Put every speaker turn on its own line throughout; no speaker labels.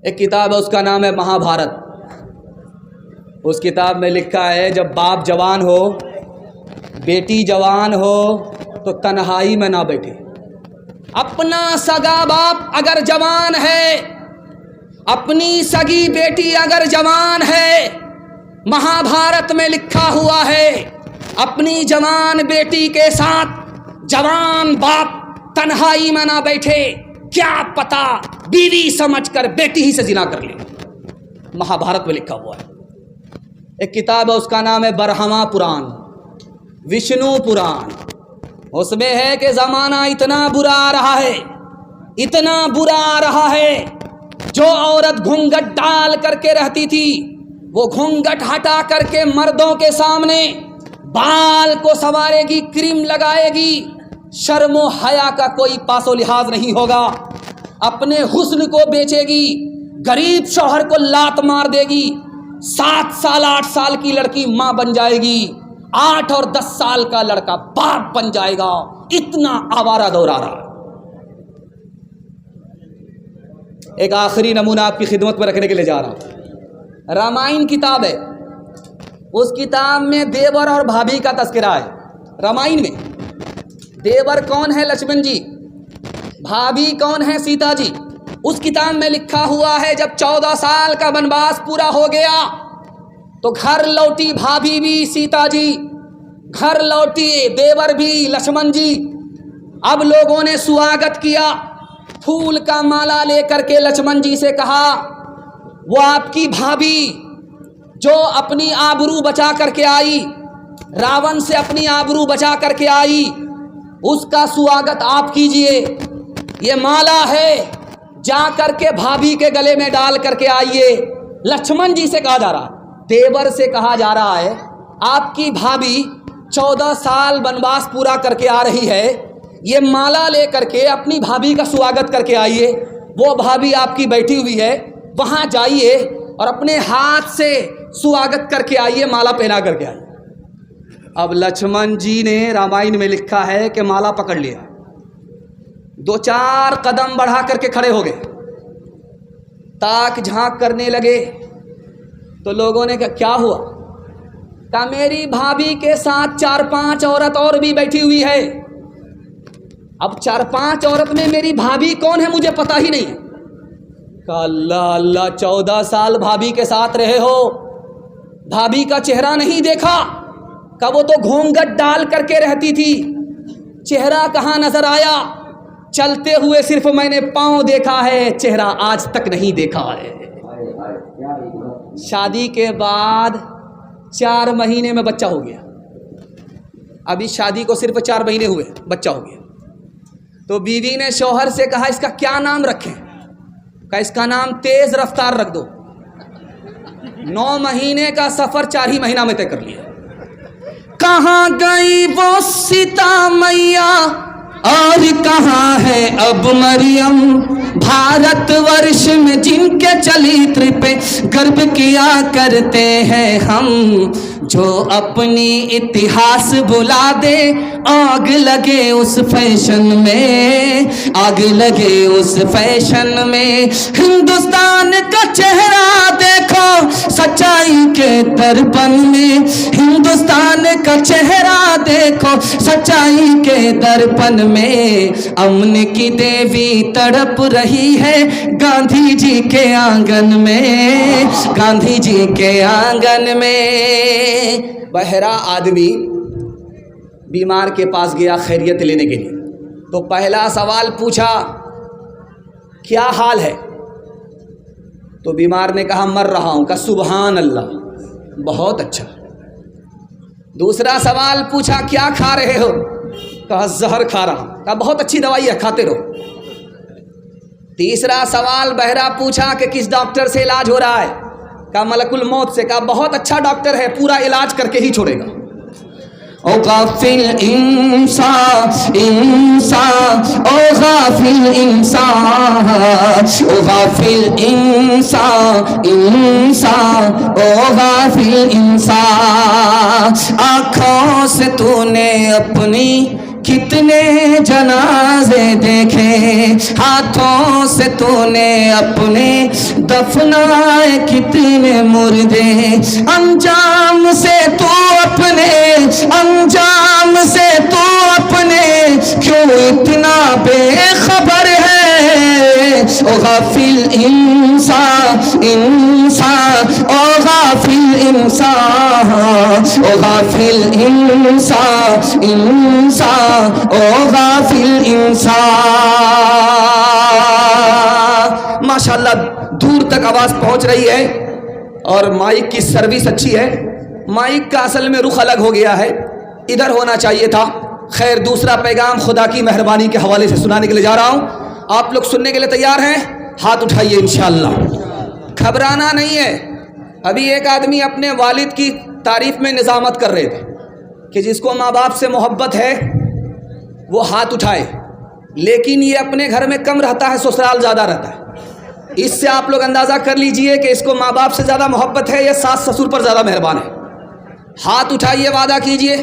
ایک کتاب ہے، اس کا نام ہے مہا بھارت۔ اس کتاب میں لکھا ہے جب باپ جوان ہو، بیٹی جوان ہو تو تنہائی میں نہ بیٹھے۔ اپنا سگا باپ اگر جوان ہے، اپنی سگی بیٹی اگر جوان ہے، مہا بھارت میں لکھا ہوا ہے اپنی جوان بیٹی کے ساتھ جوان باپ تنہائی میں نہ بیٹھے، کیا پتا بیوی سمجھ کر بیٹی ہی سے زنا کر لے۔ مہا بھارت میں لکھا ہوا ہے۔ ایک کتاب ہے، اس کا نام ہے برہما پران، وشنو پران۔ اس میں ہے کہ زمانہ اتنا برا آ رہا ہے، اتنا برا آ رہا ہے، جو عورت گھونگھٹ ڈال کر کے رہتی تھی وہ گھونگھٹ ہٹا کر کے مردوں کے سامنے بال کو سنوارے گی، کریم لگائے گی، شرم و حیا کا کوئی پاس و لحاظ نہیں ہوگا، اپنے حسن کو بیچے گی، غریب شوہر کو لات مار دے گی، 7 سال 8 سال کی لڑکی ماں بن جائے گی، 8 اور 10 سال کا لڑکا باپ بن جائے گا۔ اتنا آوارہ دور آ رہا ہے۔ ایک آخری نمونہ آپ کی خدمت میں رکھنے کے لیے جا رہا ہوں۔ رامائن کتاب ہے، اس کتاب میں دیور اور بھابھی کا تذکرہ ہے۔ رامائن میں دیور کون ہے؟ لکشمن جی۔ بھابھی کون ہے؟ سیتا جی۔ اس کتاب میں لکھا ہوا ہے جب 14 سال کا بنواس پورا ہو گیا تو گھر لوٹی بھابھی بھی، سیتا جی، گھر لوٹی دیور بھی، لکشمن جی۔ اب لوگوں نے سواگت کیا، پھول کا مالا لے کر کے لکشمن جی سے کہا وہ آپ کی بھابھی جو اپنی آبرو بچا کر کے آئی، راون سے اپنی آبرو بچا کر کے آئی، اس کا سواگت آپ کیجئے، یہ مالا ہے، جا کر کے بھابھی کے گلے میں ڈال کر کے آئیے۔ لکشمن جی سے کہا جا رہا ہے، دیور سے کہا جا رہا ہے آپ کی بھابھی 14 سال بنواس پورا کر کے آ رہی ہے، یہ مالا لے کر کے اپنی بھابھی کا سواگت کر کے آئیے۔ وہ بھابھی آپ کی بیٹھی ہوئی ہے، وہاں جائیے اور اپنے ہاتھ سے سواگت کر کے آئیے، مالا پہنا کر کے آئیے۔ اب لکشمن جی نے رامائن میں لکھا ہے کہ مالا پکڑ لیا، 2-4 قدم بڑھا کر کے کھڑے ہو گئے، تاک جھانک کرنے لگے تو لوگوں نے کہا کیا ہوا؟ کہا میری بھابھی کے ساتھ 4-5 عورت اور بھی بیٹھی ہوئی ہے۔ اب 4-5 عورت میں میری بھابھی کون ہے مجھے پتا ہی نہیں ہے۔ کہا اللہ اللہ، 14 سال بھابھی کے ساتھ رہے ہو، بھابھی کا چہرہ نہیں دیکھا؟ کہا وہ تو گھونگھٹ ڈال کر کے رہتی تھی، چہرہ کہاں نظر آیا؟ چلتے ہوئے صرف میں نے پاؤں دیکھا ہے، چہرہ آج تک نہیں دیکھا ہے۔ شادی کے بعد 4 مہینے میں بچہ ہو گیا، ابھی شادی کو صرف 4 مہینے ہوئے، بچہ ہو گیا۔ تو بیوی نے شوہر سے کہا اس کا کیا نام رکھیں؟ کہا اس کا نام تیز رفتار رکھ دو۔ 9 مہینے کا سفر 4 ہی مہینہ میں طے کر لیا۔ کہاں گئی وہ سیتا میاں اور کہاں ہے اب مریم، بھارت ورش میں جن کے چلیتر پہ گرو کیا کرتے ہیں ہم، جو اپنی اتہاس بلا دے، آگ لگے اس فیشن میں، آگ لگے اس فیشن میں۔ ہندوستان کا چہرہ دیکھو سچائی کے درپن میں، ہندوستان کا چہرہ دیکھو سچائی کے درپن میں، امن کی دیوی تڑپ رہی ہے گاندھی جی کے آنگن میں، گاندھی جی کے آنگن میں۔ بہرا آدمی بیمار کے پاس گیا خیریت لینے کے لیے، تو پہلا سوال پوچھا کیا حال ہے؟ تو بیمار نے کہا مر رہا ہوں۔ کہا سبحان اللہ، بہت اچھا۔ دوسرا سوال پوچھا کیا کھا رہے ہو؟ کہا زہر کھا رہا ہوں۔ کہا بہت اچھی دوائی ہے، کھاتے رہو۔ تیسرا سوال بہرا پوچھا کہ کس ڈاکٹر سے علاج ہو رہا ہے؟ کہا ملک الموت سے۔ کہا بہت اچھا ڈاکٹر ہے، پورا علاج کر کے ہی چھوڑے گا۔ او غافل انسان انسان، او غافل انسان، او غافل انسان انسان، او غافل انسان، آنکھوں سے تو نے اپنی کتنے جنازے دیکھے ہاتھوں سے تو نے اپنے دفنائے کتنے مردے انجام سے تو اپنے کیوں اتنا بے خبر ہے او غافل انسان او غافل انسان او غافل انسان او غافل انسان. ماشاءاللہ دور تک آواز پہنچ رہی ہے اور مائک کی سروس اچھی ہے. مائک کا اصل میں رخ الگ ہو گیا ہے, ادھر ہونا چاہیے تھا. خیر دوسرا پیغام خدا کی مہربانی کے حوالے سے سنانے کے لیے جا رہا ہوں. آپ لوگ سننے کے لیے تیار ہیں؟ ہاتھ اٹھائیے انشاءاللہ. گھبرانا نہیں ہے. ابھی ایک آدمی اپنے والد کی تعریف میں نظامت کر رہے تھے کہ جس کو ماں باپ سے محبت ہے وہ ہاتھ اٹھائے, لیکن یہ اپنے گھر میں کم رہتا ہے, سسرال زیادہ رہتا ہے. اس سے آپ لوگ اندازہ کر لیجئے کہ اس کو ماں باپ سے زیادہ محبت ہے یا ساس سسر پر زیادہ مہربان ہے. ہاتھ اٹھائیے, وعدہ کیجئے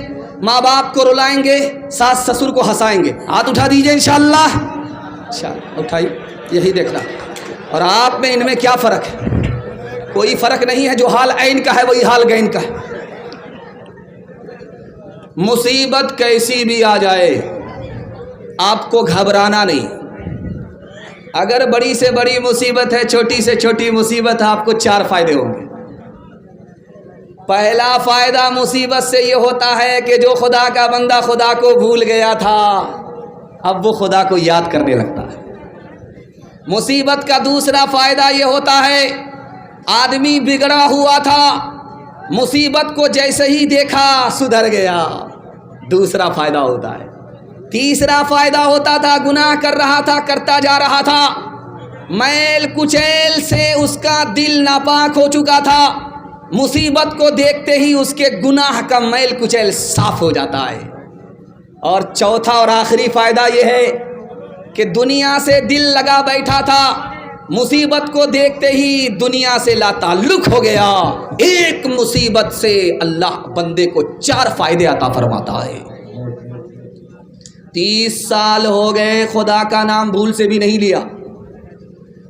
ماں باپ کو رلائیں گے, ساس سسر کو ہنسائیں گے. ہاتھ اٹھا دیجئے انشاءاللہ. اٹھائیے, یہی دیکھنا. اور آپ میں ان میں کیا فرق ہے؟ کوئی فرق نہیں ہے. جو حال عین کا ہے وہی حال گین کا ہے. مصیبت کیسی بھی آ جائے آپ کو گھبرانا نہیں. اگر بڑی سے بڑی مصیبت ہے, چھوٹی سے چھوٹی مصیبت ہے, آپ کو 4 فائدے ہوں گے. پہلا فائدہ مصیبت سے یہ ہوتا ہے کہ جو خدا کا بندہ خدا کو بھول گیا تھا اب وہ خدا کو یاد کرنے لگتا ہے. مصیبت کا دوسرا فائدہ یہ ہوتا ہے آدمی بگڑا ہوا تھا, مصیبت کو جیسے ہی دیکھا سدھر گیا, دوسرا فائدہ ہوتا ہے. تیسرا فائدہ ہوتا تھا گناہ کر رہا تھا, کرتا جا رہا تھا, میل کچیل سے اس کا دل ناپاک ہو چکا تھا, مصیبت کو دیکھتے ہی اس کے گناہ کا میل کچیل صاف ہو جاتا ہے. اور چوتھا اور آخری فائدہ یہ ہے کہ دنیا سے دل لگا بیٹھا تھا, مصیبت کو دیکھتے ہی دنیا سے لا تعلق ہو گیا. ایک مصیبت سے اللہ بندے کو 4 فائدے عطا فرماتا ہے. 30 سال ہو گئے خدا کا نام بھول سے بھی نہیں لیا.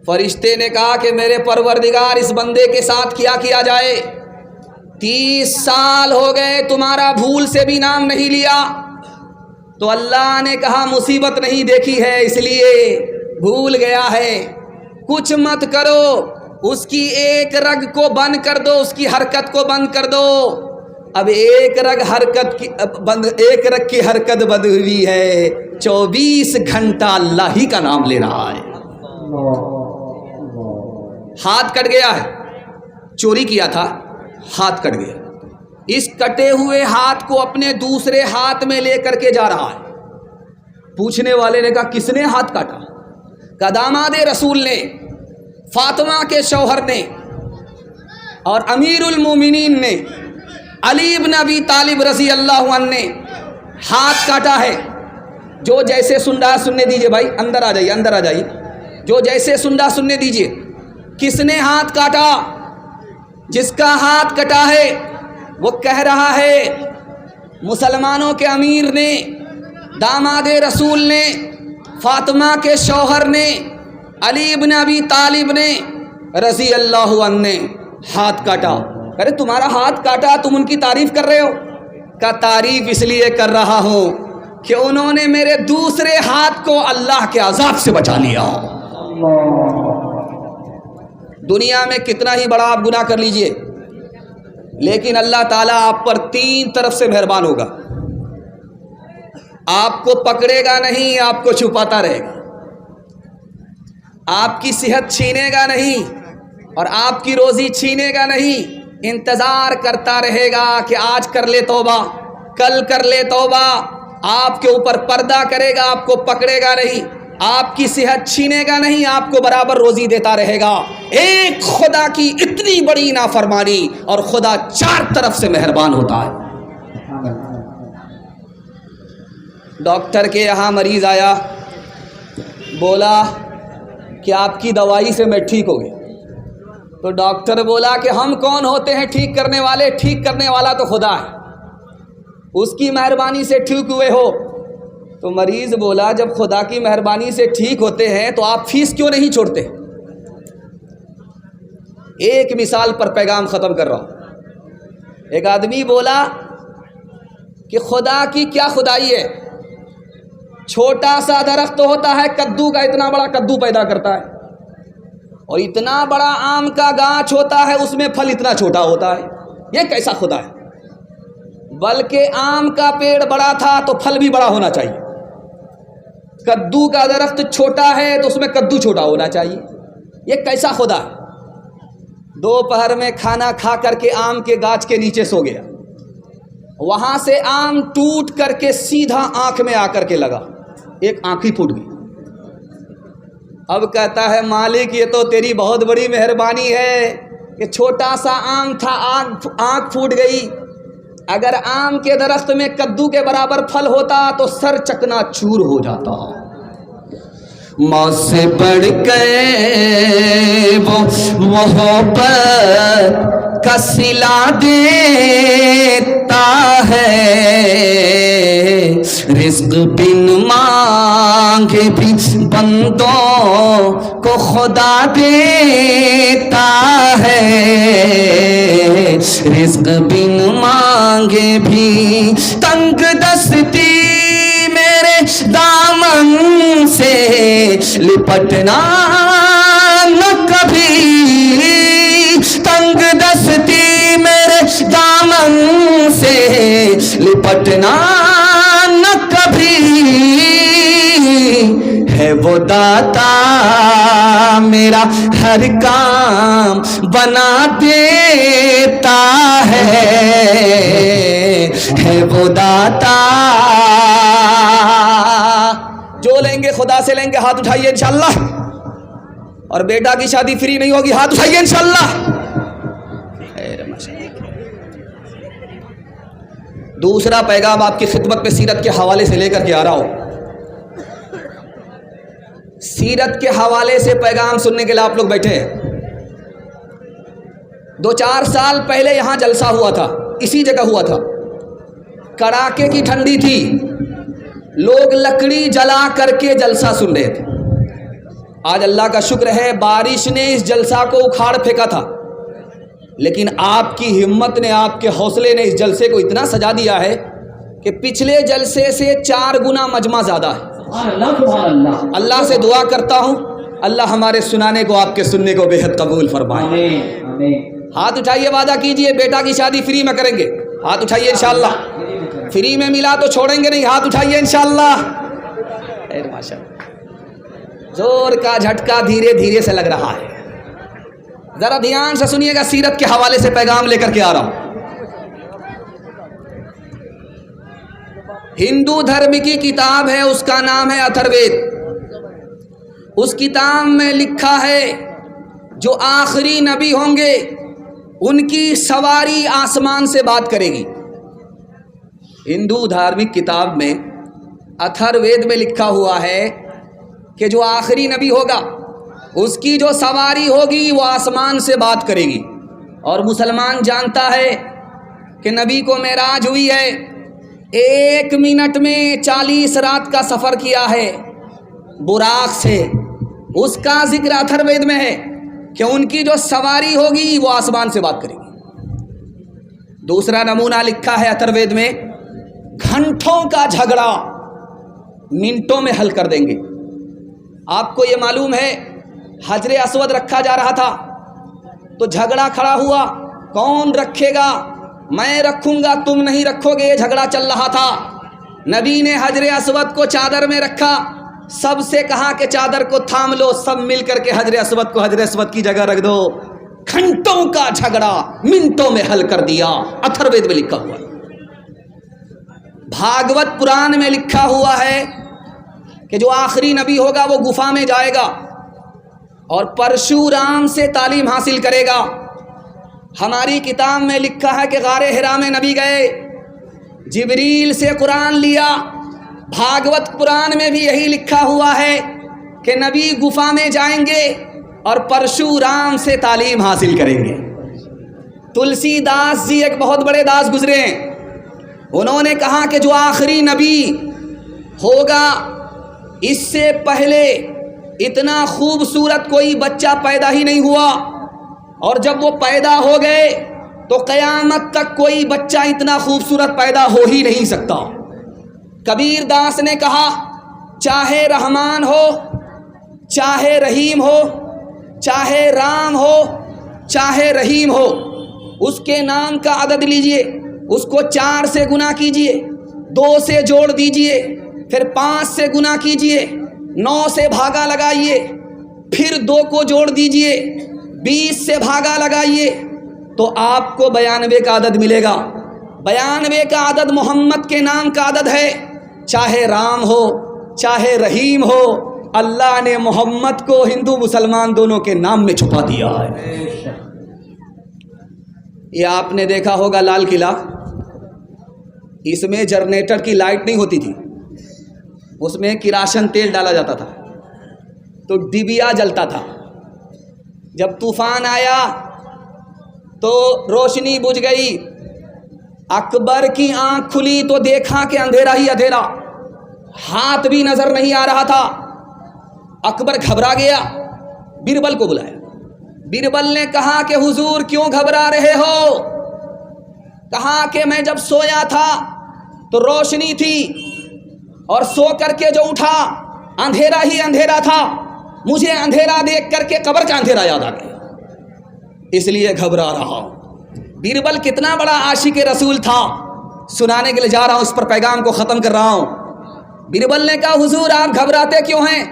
فرشتے نے کہا کہ میرے پروردگار اس بندے کے ساتھ کیا کیا جائے. 30 سال ہو گئے تمہارا بھول سے بھی نام نہیں لیا. تو اللہ نے کہا مصیبت نہیں دیکھی ہے اس لیے بھول گیا ہے. کچھ مت کرو, اس کی ایک رگ کو بند کر دو, اس کی حرکت کو بند کر دو. اب ایک رگ کی حرکت بند ہوئی ہے, 24 گھنٹہ اللہ ہی کا نام لے رہا ہے. ہاتھ کٹ گیا ہے, چوری کیا تھا, ہاتھ کٹ گیا. اس کٹے ہوئے ہاتھ کو اپنے دوسرے ہاتھ میں لے کر کے جا رہا ہے. پوچھنے والے نے کہا کس نے ہاتھ کاٹا؟ کہ داماد رسول نے, فاطمہ کے شوہر نے, اور امیر المومنین نے علی بن ابی طالب رضی اللہ عنہ نے ہاتھ کاٹا ہے. جو جیسے سن رہا سننے دیجئے بھائی, اندر آ جائیے, اندر آ جائیے. جو جیسے سن رہا سننے دیجئے. کس نے ہاتھ کاٹا؟ جس کا ہاتھ کٹا ہے وہ کہہ رہا ہے مسلمانوں کے امیر نے, داماد رسول نے, فاطمہ کے شوہر نے, علی بن ابی طالب نے رضی اللہ عنہ نے ہاتھ کاٹا. ارے تمہارا ہاتھ کاٹا, تم ان کی تعریف کر رہے ہو؟ کا تعریف اس لیے کر رہا ہوں کہ انہوں نے میرے دوسرے ہاتھ کو اللہ کے عذاب سے بچا لیا. دنیا میں کتنا ہی بڑا آپ گناہ کر لیجئے, لیکن اللہ تعالیٰ آپ پر 3 طرف سے مہربان ہوگا. آپ کو پکڑے گا نہیں, آپ کو چھپاتا رہے گا. آپ کی صحت چھینے گا نہیں اور آپ کی روزی چھینے گا نہیں. انتظار کرتا رہے گا کہ آج کر لے توبہ, کل کر لے توبہ. آپ کے اوپر پردہ کرے گا, آپ کو پکڑے گا نہیں, آپ کی صحت چھینے گا نہیں, آپ کو برابر روزی دیتا رہے گا. ایک خدا کی اتنی بڑی نافرمانی اور خدا 4 طرف سے مہربان ہوتا ہے. ڈاکٹر کے یہاں مریض آیا, بولا کہ آپ کی دوائی سے میں ٹھیک ہو گیا. تو ڈاکٹر بولا کہ ہم کون ہوتے ہیں ٹھیک کرنے والے, ٹھیک کرنے والا تو خدا ہے, اس کی مہربانی سے ٹھیک ہوئے ہو. تو مریض بولا جب خدا کی مہربانی سے ٹھیک ہوتے ہیں تو آپ فیس کیوں نہیں چھوڑتے؟ ایک مثال پر پیغام ختم کر رہا ہوں. ایک آدمی بولا کہ خدا کی کیا خدائی ہے؟ چھوٹا سا درخت ہوتا ہے کدو کا، اتنا بڑا کدو پیدا کرتا ہے، اور اتنا بڑا آم کا گاچھ ہوتا ہے، اس میں پھل اتنا چھوٹا ہوتا ہے. یہ کیسا خدا ہے؟ بلکہ آم کا پیڑ بڑا تھا تو پھل بھی بڑا ہونا چاہیے. کدو کا درخت چھوٹا ہے تو اس میں کدو چھوٹا ہونا چاہیے. یہ کیسا خدا ہے؟ دوپہر میں کھانا کھا کر کے آم کے گاچھ کے نیچے سو گیا، وہاں سے آم ٹوٹ کر کے سیدھا آنکھ میں آ کر کے لگا، ایک آنکھ ہی پھوٹ گئی. اب کہتا ہے مالک یہ تو تیری بہت بڑی مہربانی ہے کہ چھوٹا سا آم تھا، آنکھ پھوٹ گئی. اگر آم کے درخت میں کدو کے برابر پھل ہوتا تو سر چکنا چور ہو جاتا.
ماں سے بڑھ کے وہ محبت کا صلہ دیتا ہے، رزق بن مانگے بھی بندوں کو خدا دیتا ہے، رزق بن مانگے بھی. تنگ دستی میرے دامن سے لپٹنا نہ کبھی، تنگ دستی میرے دامن سے لپٹنا نہ کبھی. ہے وہ داتا میرا ہر کام بنا دیتا ہے وہ داتا.
جو لیں گے خدا سے لیں گے، ہاتھ اٹھائیے انشاءاللہ. اور بیٹا کی شادی فری نہیں ہوگی، ہاتھ اٹھائیے انشاءاللہ. دوسرا پیغام آپ کی خدمت میں سیرت کے حوالے سے لے کر کے آ رہا ہوں. سیرت کے حوالے سے پیغام سننے کے لیے آپ لوگ بیٹھے ہیں. 2-4 سال پہلے یہاں جلسہ ہوا تھا، اسی جگہ ہوا تھا. کڑاکے کی ٹھنڈی تھی، لوگ لکڑی جلا کر کے جلسہ سن رہے تھے. آج اللہ کا شکر ہے بارش نے اس جلسہ کو اکھاڑ پھینکا تھا، لیکن آپ کی ہمت نے، آپ کے حوصلے نے اس جلسے کو اتنا سجا دیا ہے کہ پچھلے جلسے سے 4 گنا مجمع زیادہ ہے. اللہ سے دعا کرتا ہوں اللہ ہمارے سنانے کو، آپ کے سننے کو بے حد قبول فرمائے. ہاتھ اٹھائیے، وعدہ کیجئے بیٹا کی شادی فری میں کریں گے. ہاتھ اٹھائیے انشاءاللہ. فری میں ملا تو چھوڑیں گے نہیں، ہاتھ اٹھائیے انشاءاللہ. زور کا جھٹکا دھیرے دھیرے سے لگ رہا ہے. ذرا دھیان سے سنیے گا، سیرت کے حوالے سے پیغام لے کر کے آ رہا ہوں. ہندو دھرم کی کتاب ہے، اس کا نام ہے اتھروید. اس کتاب میں لکھا ہے جو آخری نبی ہوں گے ان کی سواری آسمان سے بات کرے گی. ہندو دھارمک کتاب میں اتھروید میں لکھا ہوا ہے کہ جو آخری نبی ہوگا اس کی جو سواری ہوگی وہ آسمان سے بات کرے گی. اور مسلمان جانتا ہے کہ نبی کو معراج ہوئی ہے، 1 منٹ میں 40 رات کا سفر کیا ہے براق سے. اس کا ذکر اتھروید میں ہے کہ ان کی جو سواری ہوگی وہ آسمان سے بات کرے گی. دوسرا نمونہ لکھا ہے اتھروید میں، گھنٹوں کا جھگڑا منٹوں میں حل کر دیں گے. آپ کو یہ معلوم ہے حجر اسود رکھا جا رہا تھا تو جھگڑا کھڑا ہوا، کون رکھے گا؟ میں رکھوں گا، تم نہیں رکھو گے. یہ جھگڑا چل رہا تھا. نبی نے حجر اسود کو چادر میں رکھا، سب سے کہا کہ چادر کو تھام لو، سب مل کر کے حجر اسود کو حجر اسود کی جگہ رکھ دو. گھنٹوں کا جھگڑا منٹوں میں حل کر دیا. اتھروید میں لکھا ہوا ہے. بھاگوت پران میں لکھا ہوا ہے کہ جو آخری نبی ہوگا وہ گفا میں جائے گا اور پرشورام سے تعلیم حاصل کرے گا. ہماری کتاب میں لکھا ہے کہ غار حرا میں نبی گئے، جبریل سے قرآن لیا. بھاگوت پران میں بھی یہی لکھا ہوا ہے کہ نبی گفا میں جائیں گے اور پرشورام سے تعلیم حاصل کریں گے. تلسی داس جی ایک بہت بڑے داس گزرے ہیں، انہوں نے کہا کہ جو آخری نبی ہوگا اس سے پہلے اتنا خوبصورت کوئی بچہ پیدا ہی نہیں ہوا، اور جب وہ پیدا ہو گئے تو قیامت تک کوئی بچہ اتنا خوبصورت پیدا ہو ہی نہیں سکتا۔ کبیر داس نے کہا چاہے رحمان ہو، چاہے رحیم ہو، چاہے رام ہو، چاہے رحیم ہو، اس کے نام کا عدد لیجئے، اس کو 4 سے گنا کیجئے، 2 سے جوڑ دیجئے، پھر 5 سے گنا کیجئے، 9 سے بھاگا لگائیے، پھر 2 کو جوڑ دیجئے، 20 سے بھاگا لگائیے، تو آپ کو 92 کا عدد ملے گا۔ 92 کا عدد محمد کے نام کا عدد ہے، چاہے رام ہو چاہے رحیم ہو، اللہ نے محمد کو ہندو مسلمان دونوں کے نام میں چھپا دیا ہے۔ یہ آپ نے دیکھا ہوگا لال قلعہ، اس میں جنریٹر کی لائٹ نہیں ہوتی تھی، اس میں کراشن تیل ڈالا جاتا تھا تو ڈبیا جلتا تھا۔ جب طوفان آیا تو روشنی بجھ گئی، اکبر کی آنکھ کھلی تو دیکھا کہ اندھیرا ہی اندھیرا، ہاتھ بھی نظر نہیں آ رہا تھا۔ اکبر گھبرا گیا، بربل کو بلایا۔ بربل نے کہا کہ حضور کیوں گھبرا رہے ہو؟ کہا کہ میں جب سویا تھا تو روشنی تھی، اور سو کر کے جو اٹھا اندھیرا ہی اندھیرا تھا، مجھے اندھیرا دیکھ کر کے قبر کا اندھیرا یاد آ گیا، اس لیے گھبرا رہا ہوں۔ بربل کتنا بڑا عاشق رسول تھا، سنانے کے لیے جا رہا ہوں، اس پر پیغام کو ختم کر رہا ہوں۔ بربل نے کہا حضور آپ گھبراتے کیوں ہیں؟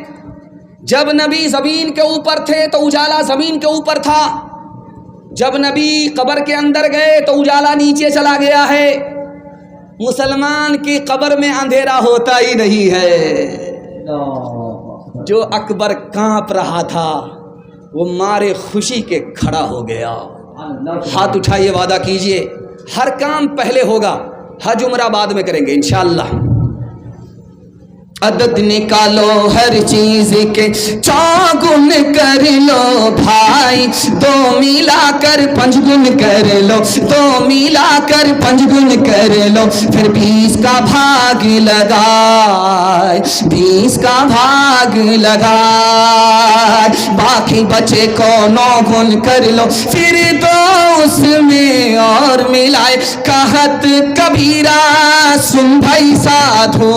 جب نبی زمین کے اوپر تھے تو اجالا زمین کے اوپر تھا، جب نبی قبر کے اندر گئے تو اجالا نیچے چلا گیا ہے، مسلمان کی قبر میں اندھیرا ہوتا ہی نہیں ہے۔ جو اکبر کانپ رہا تھا وہ مارے خوشی کے کھڑا ہو گیا۔ ہاتھ اٹھائیے، وعدہ کیجئے ہر کام پہلے ہوگا، حج عمرہ بعد میں کریں گے انشاءاللہ۔
عدد نکالو ہر چیز کے، چوگن کر لو بھائی، 2 ملا کر 5 گن کر لو، 2 ملا کر 5 گن کر لو، پھر 20 کا بھاگ لگائے، 20 کا بھاگ لگائے، باقی بچے کو 9 گن کر لو، پھر 2 اس میں اور ملائے، کہت کبیرہ سن بھائی سادھو،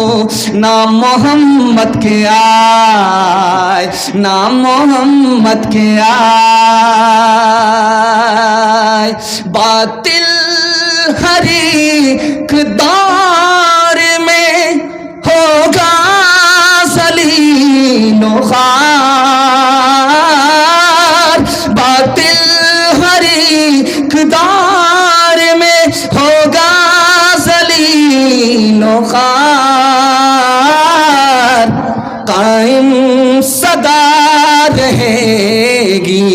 نام محمد کے آئے، نام محمد کے آئے، باطل ہر ایک دور میں ہوگا ذلیل و خوار، باطل ہر ایک دور میں ہوگا ذلیل و خوار، قائم سدا رہے گی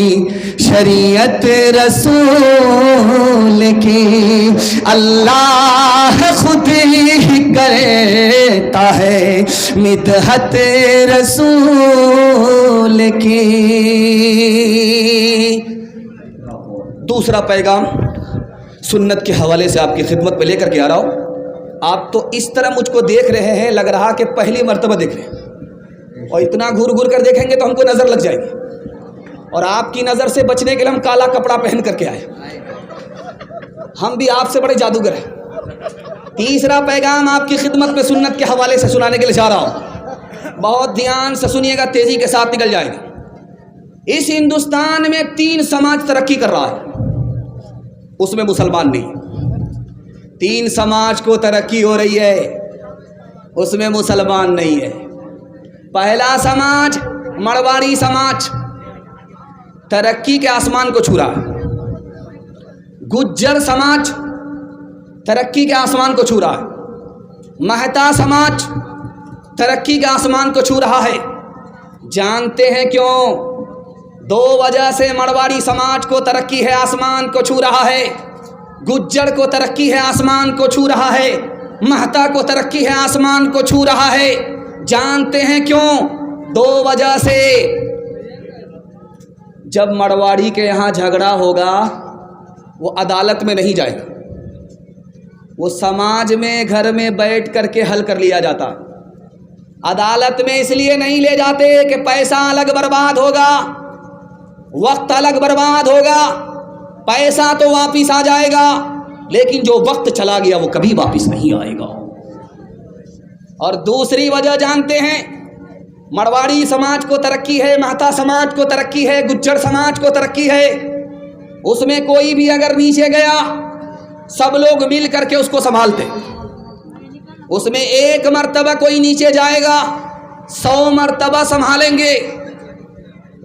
شریعت رسول کی، اللہ خود ہی کرتا ہے مدحت رسول کی۔
دوسرا پیغام سنت کے حوالے سے آپ کی خدمت پہ لے کر کے آ رہا ہوں۔ آپ تو اس طرح مجھ کو دیکھ رہے ہیں، لگ رہا کہ پہلی مرتبہ دیکھ رہے ہیں، اور اتنا گھور گھور کر دیکھیں گے تو ہم کو نظر لگ جائے گی، اور آپ کی نظر سے بچنے کے لیے ہم کالا کپڑا پہن کر کے آئے، ہم بھی آپ سے بڑے جادوگر ہیں۔ تیسرا پیغام آپ کی خدمت میں سنت کے حوالے سے سنانے کے لیے جا رہا ہوں، بہت دھیان سے سنیے گا، تیزی کے ساتھ نکل جائے گا۔ اس ہندوستان میں 3 سماج ترقی کر رہا ہے، اس میں مسلمان نہیں۔ 3 سماج کو ترقی ہو رہی ہے، اس میں مسلمان نہیں ہے۔ پہلا سماج مرواڑی سماج، ترقی کے آسمان کو چھو رہا ہے۔ گجر سماج ترقی کے آسمان کو چھو رہا ہے۔ مہتا سماج ترقی کے آسمان کو چھو رہا ہے۔ جانتے ہیں کیوں؟ 2 وجہ سے مرواڑی سماج کو ترقی ہے، آسمان کو چھو رہا ہے۔ گجر کو ترقی ہے، آسمان کو چھو رہا ہے۔ مہتا کو ترقی ہے، آسمان کو چھو رہا ہے۔ جانتے ہیں کیوں؟ 2 وجہ سے۔ جب مرواڑی کے یہاں جھگڑا ہوگا وہ عدالت میں نہیں جائے گا، وہ سماج میں گھر میں بیٹھ کر کے حل کر لیا جاتا۔ عدالت میں اس لیے نہیں لے جاتے کہ پیسہ الگ برباد ہوگا، وقت الگ برباد ہوگا، پیسہ تو واپس آ جائے گا لیکن جو وقت چلا گیا وہ کبھی واپس نہیں آئے گا۔ اور دوسری وجہ جانتے ہیں، مرواڑی سماج کو ترقی ہے، مہتا سماج کو ترقی ہے، گجر سماج کو ترقی ہے، اس میں کوئی بھی اگر نیچے گیا سب لوگ مل کر کے اس کو سنبھالتے، اس میں ایک مرتبہ کوئی نیچے جائے گا 100 مرتبہ سنبھالیں گے،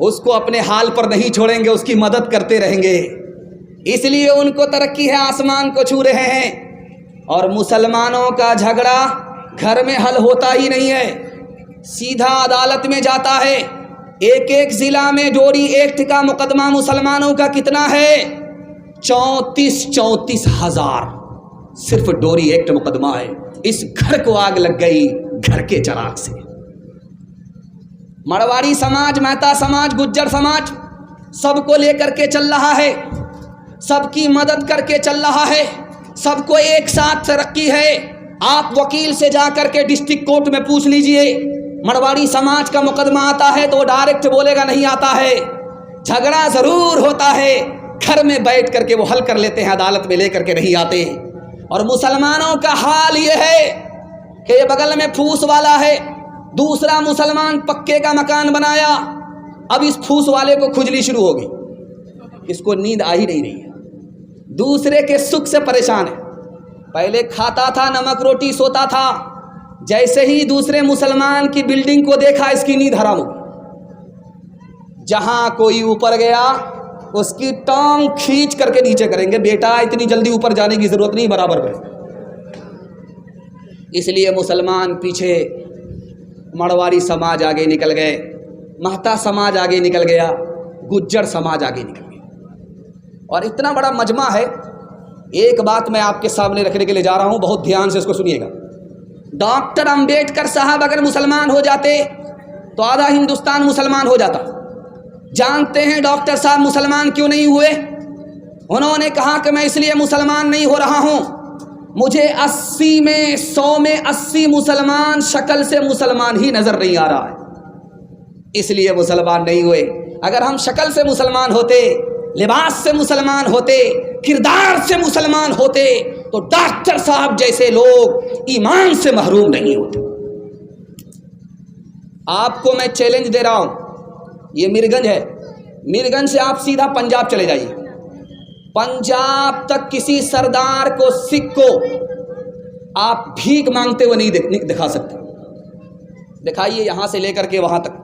اس کو اپنے حال پر نہیں چھوڑیں گے، اس کی مدد کرتے رہیں گے، اس لیے ان کو ترقی ہے، آسمان کو چھو رہے ہیں۔ اور مسلمانوں کا جھگڑا گھر میں حل ہوتا ہی نہیں ہے، سیدھا عدالت میں جاتا ہے۔ ایک ایک ضلع میں ڈوری ایکٹ کا مقدمہ مسلمانوں کا کتنا ہے؟ 34 ہزار صرف ڈوری ایکٹ مقدمہ ہے۔ اس گھر کو آگ لگ گئی گھر کے چراغ سے۔ مرواڑی سماج، مہتا سماج، گجر سماج سب کو لے کر کے چل رہا ہے، سب کی مدد کر کے چل رہا ہے، سب کو ایک ساتھ ترقی ہے۔ آپ وکیل سے جا کر کے ڈسٹرکٹ کورٹ میں پوچھ لیجئے، مرواڑی سماج کا مقدمہ آتا ہے تو وہ ڈائریکٹ بولے گا نہیں آتا ہے، جھگڑا ضرور ہوتا ہے، گھر میں بیٹھ کر کے وہ حل کر لیتے ہیں، عدالت میں لے کر کے نہیں آتے۔ اور مسلمانوں کا حال یہ ہے کہ یہ بغل میں پھوس والا ہے، دوسرا مسلمان پکے کا مکان بنایا، اب اس پھوس والے کو کھجلی شروع ہو گئی، اس کو نیند آ ہی نہیں رہی ہے، دوسرے کے سکھ سے پریشان ہے، پہلے کھاتا تھا نمک روٹی سوتا تھا، جیسے ہی دوسرے مسلمان کی بلڈنگ کو دیکھا اس کی نیند حرام ہو گئی۔ جہاں کوئی اوپر گیا اس کی ٹانگ کھینچ کر کے نیچے کریں گے، بیٹا اتنی جلدی اوپر جانے کی ضرورت نہیں، برابر ہے۔ اس لیے مسلمان پیچھے، مرواڑی سماج آگے نکل گئے، مہتا سماج آگے نکل گیا، گجر سماج آگے نکل گیا۔ اور اتنا بڑا مجمع ہے، ایک بات میں آپ کے سامنے رکھنے کے لیے جا رہا ہوں، بہت دھیان سے اس کو سنیے گا۔ ڈاکٹر امبیڈکر صاحب اگر مسلمان ہو جاتے تو آدھا ہندوستان مسلمان ہو جاتا۔ جانتے ہیں ڈاکٹر صاحب مسلمان کیوں نہیں ہوئے؟ انہوں نے کہا کہ میں اس لیے مسلمان نہیں ہو رہا ہوں، مجھے 80 میں 100 میں 80 مسلمان شکل سے مسلمان ہی نظر نہیں آ رہا ہے، اس لیے مسلمان نہیں ہوئے۔ اگر ہم شکل سے مسلمان ہوتے، لباس سے مسلمان ہوتے، کردار سے مسلمان ہوتے تو ڈاکٹر صاحب جیسے لوگ ایمان سے محروم نہیں ہوتے۔ آپ کو میں چیلنج دے رہا ہوں، یہ میرگنج ہے، میرگنج سے آپ سیدھا پنجاب چلے جائیے، پنجاب تک کسی سردار کو، سکھ کو آپ بھیک مانگتے ہوئے نہیں دکھا سکتے، دکھائیے یہاں سے لے کر کے وہاں تک۔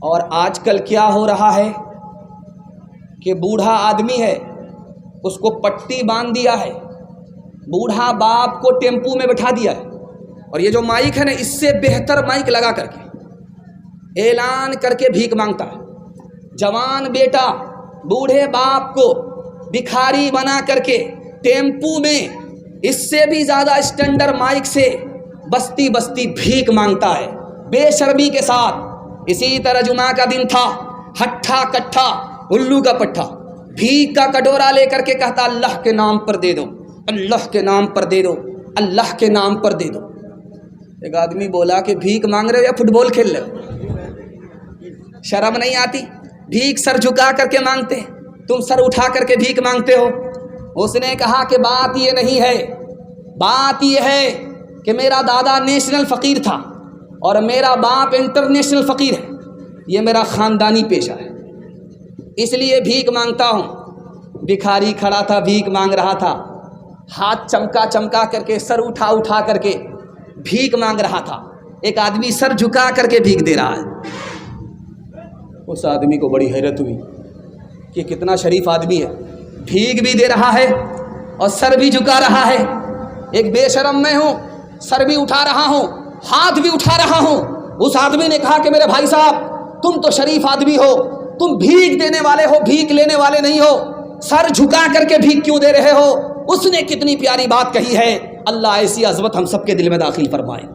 اور آج کل کیا ہو رہا ہے کہ بوڑھا آدمی ہے، اس کو پٹی باندھ دیا ہے، بوڑھا باپ کو ٹیمپو میں بٹھا دیا ہے، اور یہ جو مائک ہے نا، اس سے بہتر مائک لگا کر کے اعلان کر کے بھیک مانگتا ہے۔ جوان بیٹا بوڑھے باپ کو بھکاری بنا کر کے ٹیمپو میں اس سے بھی زیادہ اسٹینڈرڈ مائک سے بستی بستی بھیک مانگتا ہے، بے شرمی کے ساتھ۔ اسی طرح جمعہ کا دن تھا، ہٹھا کٹھا الو کا پٹھا، بھیک کا کٹورا لے کر کے کہتا اللہ کے نام پر دے دو، اللہ کے نام پر دے دو، اللہ کے نام پر دے دو۔ ایک آدمی بولا کہ بھیک مانگ رہے ہو یا فٹ بال کھیل رہے ہو؟ شرم نہیں آتی؟ بھیک سر جھکا کر کے مانگتے، تم سر اٹھا کر کے بھیک مانگتے ہو۔ اس نے کہا کہ بات یہ نہیں ہے، بات یہ ہے کہ میرا دادا نیشنل فقیر تھا اور میرا باپ انٹرنیشنل فقیر ہے، یہ میرا خاندانی پیشہ ہے، اس لیے بھیک مانگتا ہوں۔ بھکاری کھڑا تھا، بھیک مانگ رہا تھا، ہاتھ چمکا چمکا کر کے، سر اٹھا اٹھا کر کے بھیک مانگ رہا تھا۔ ایک آدمی سر جھکا کر کے بھیک دے رہا ہے۔ اس آدمی کو بڑی حیرت ہوئی کہ کتنا شریف آدمی ہے، بھیک بھی دے رہا ہے اور سر بھی جھکا رہا ہے۔ ایک بے شرم میں ہوں، سر بھی اٹھا رہا ہوں، ہاتھ بھی اٹھا رہا ہوں۔ اس آدمی نے کہا کہ میرے بھائی صاحب، تم تو شریف آدمی ہو، تم بھیک دینے والے ہو، بھیک لینے والے نہیں ہو، سر جھکا کر کے بھیک کیوں دے رہے ہو؟ اس نے کتنی پیاری بات کہی ہے، اللہ ایسی عظمت ہم سب کے دل میں داخل فرمائے۔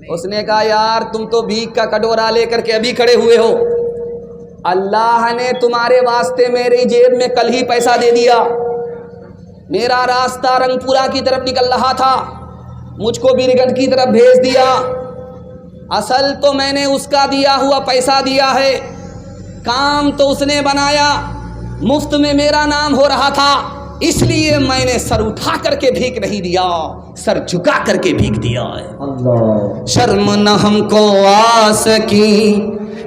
اس نے کہا یار تم تو بھیک کا کٹورا لے کر کے ابھی کھڑے ہوئے ہو، اللہ نے تمہارے واسطے میری جیب میں کل ہی پیسہ دے دیا، میرا راستہ رنگ پورا کی طرف نکل رہا تھا، مجھ کو بیرگنج کی طرف بھیج دیا، اصل تو میں نے اس کا دیا ہوا پیسہ دیا ہے، کام تو اس نے بنایا، مفت میں میرا نام ہو رہا تھا، اس لیے میں نے سر اٹھا کر کے بھیک نہیں دیا، سر جھکا کر کے بھیک دیا ہے۔
شرم نہ ہم کو آ سکی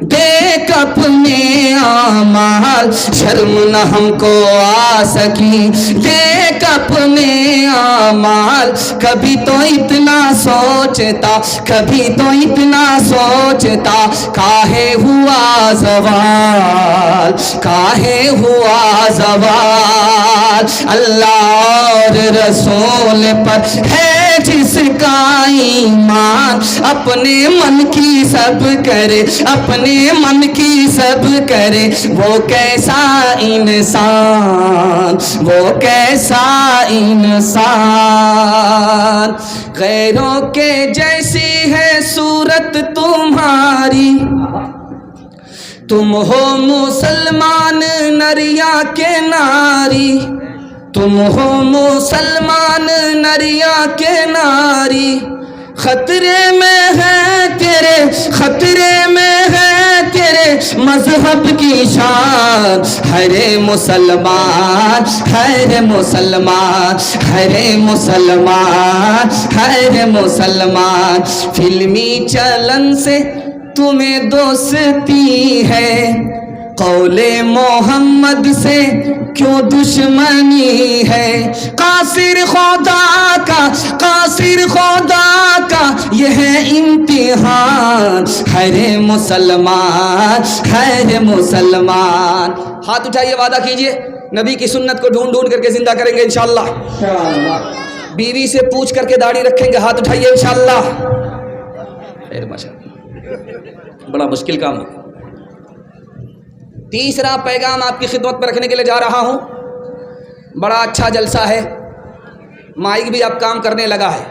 دیکھ اپنے اعمال، شرم نہ ہم کو آ سکی دیکھ اپنے اعمال، کبھی تو اتنا سوچتا، کبھی تو اتنا سوچتا، کاہے ہوا زوال، کاہے ہوا زوال، اللہ اور رسول پر ہے جس کا ایمان، اپنے من کی سب کرے، اپنے من کی سب کرے، وہ کیسا انسان، وہ کیسا انسان، غیروں کے جیسی ہے صورت تمہاری، تم ہو مسلمان نریا کے ناری، تم ہو مسلمان نریا کے ناری، خطرے میں ہے تیرے، خطرے میں ہے تیرے مذہب کی شان، ہر مسلمان، ہر مسلمان، ہر مسلمان، ہر مسلمان، فلمی چلن سے تمہیں دوستی ہے، قول محمد سے کیوں دشمنی ہے، قاصر خدا کا، قاصر خدا کا یہ ہے امتحان، ہر مسلمان، ہر مسلمان۔
ہاتھ اٹھائیے، وعدہ کیجئے نبی کی سنت کو ڈھونڈ ڈھونڈ کر کے زندہ کریں گے انشاءاللہ، بیوی سے پوچھ کر کے داڑھی رکھیں گے، ہاتھ اٹھائیے انشاءاللہ۔ خیر ماشاءاللہ، بڑا مشکل کام ہے۔ تیسرا پیغام آپ کی خدمت میں رکھنے کے لیے جا رہا ہوں، بڑا اچھا جلسہ ہے، مائک بھی اب کام کرنے لگا ہے،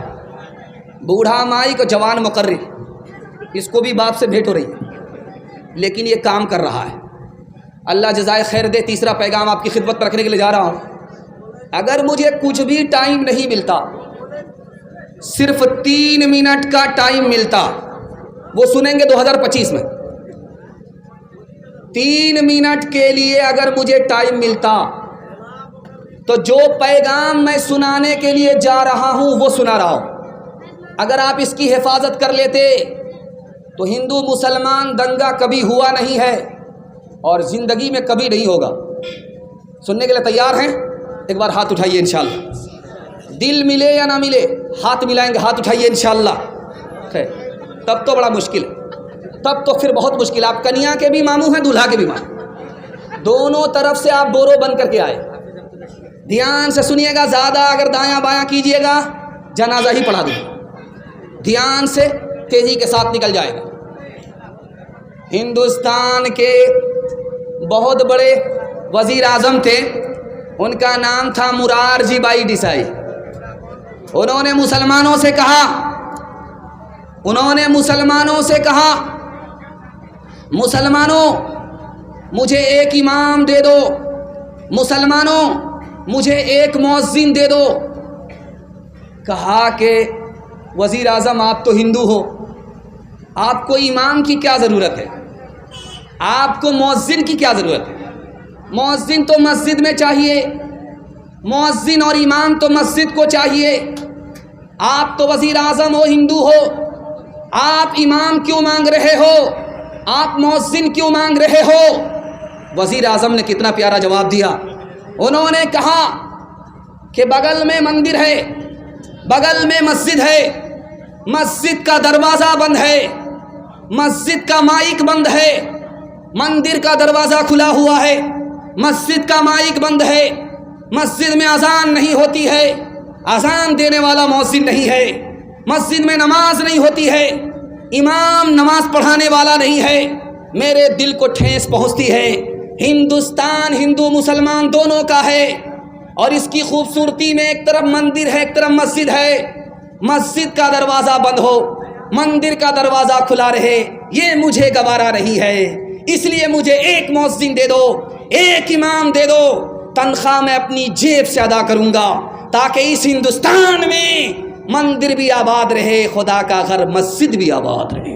بوڑھا مائک اور جوان مقرر، اس کو بھی باپ سے بھیٹ ہو رہی ہے، لیکن یہ کام کر رہا ہے، اللہ جزائے خیر دے۔ تیسرا پیغام آپ کی خدمت میں رکھنے کے لیے جا رہا ہوں، اگر مجھے کچھ بھی ٹائم نہیں ملتا، صرف 3 منٹ کا ٹائم ملتا، وہ سنیں گے 2025 میں، 3 منٹ کے لیے اگر مجھے ٹائم ملتا تو جو پیغام میں سنانے کے لیے جا رہا ہوں وہ سنا رہا ہوں، اگر آپ اس کی حفاظت کر لیتے تو ہندو مسلمان دنگا کبھی ہوا نہیں ہے اور زندگی میں کبھی نہیں ہوگا۔ سننے کے لیے تیار ہیں؟ ایک بار ہاتھ اٹھائیے انشاءاللہ، دل ملے یا نہ ملے ہاتھ ملائیں گے، ہاتھ اٹھائیے انشاءاللہ۔ خیر، تب تو بڑا مشکل ہے، تب تو پھر بہت مشکل ہے، آپ کنیا کے بھی ماموں ہیں، دولہا کے بھی ماموں، دونوں طرف سے آپ بورو بن کر کے آئے۔ دھیان سے سنیے گا، زیادہ اگر دایاں بایاں کیجئے گا جنازہ ہی پڑھا دوں، دھیان سے تیزی کے ساتھ نکل جائے گا۔ ہندوستان کے بہت بڑے وزیر اعظم تھے، ان کا نام تھا مرارجی بھائی دیسائی۔ انہوں نے مسلمانوں سے کہا، انہوں نے مسلمانوں سے کہا، مسلمانوں مجھے ایک امام دے دو، مسلمانوں مجھے ایک مؤذن دے دو۔ کہا کہ وزیر اعظم آپ تو ہندو ہو، آپ کو امام کی کیا ضرورت ہے، آپ کو مؤذن کی کیا ضرورت ہے، مؤذن تو مسجد میں چاہیے، مؤذن اور امام تو مسجد کو چاہیے، آپ تو وزیر اعظم ہو، ہندو ہو، آپ امام کیوں مانگ رہے ہو، آپ مؤذن کیوں مانگ رہے ہو؟ وزیر اعظم نے کتنا پیارا جواب دیا، انہوں نے کہا کہ بغل میں مندر ہے، بغل میں مسجد ہے، مسجد کا دروازہ بند ہے، مسجد کا مائک بند ہے، مندر کا دروازہ کھلا ہوا ہے، مسجد کا مائک بند ہے، مسجد میں اذان نہیں ہوتی ہے، اذان دینے والا مؤذن نہیں ہے، مسجد میں نماز نہیں ہوتی ہے، امام نماز پڑھانے والا نہیں ہے۔ میرے دل کو ٹھیس پہنچتی ہے، ہندوستان ہندو مسلمان دونوں کا ہے، اور اس کی خوبصورتی میں ایک طرف مندر ہے، ایک طرف مسجد ہے، مسجد کا دروازہ بند ہو، مندر کا دروازہ کھلا رہے، یہ مجھے گوارا نہیں ہے، اس لیے مجھے ایک مؤذن دے دو، ایک امام دے دو، تنخواہ میں اپنی جیب سے ادا کروں گا، تاکہ اس ہندوستان میں مندر بھی آباد رہے، خدا کا گھر مسجد بھی آباد رہے۔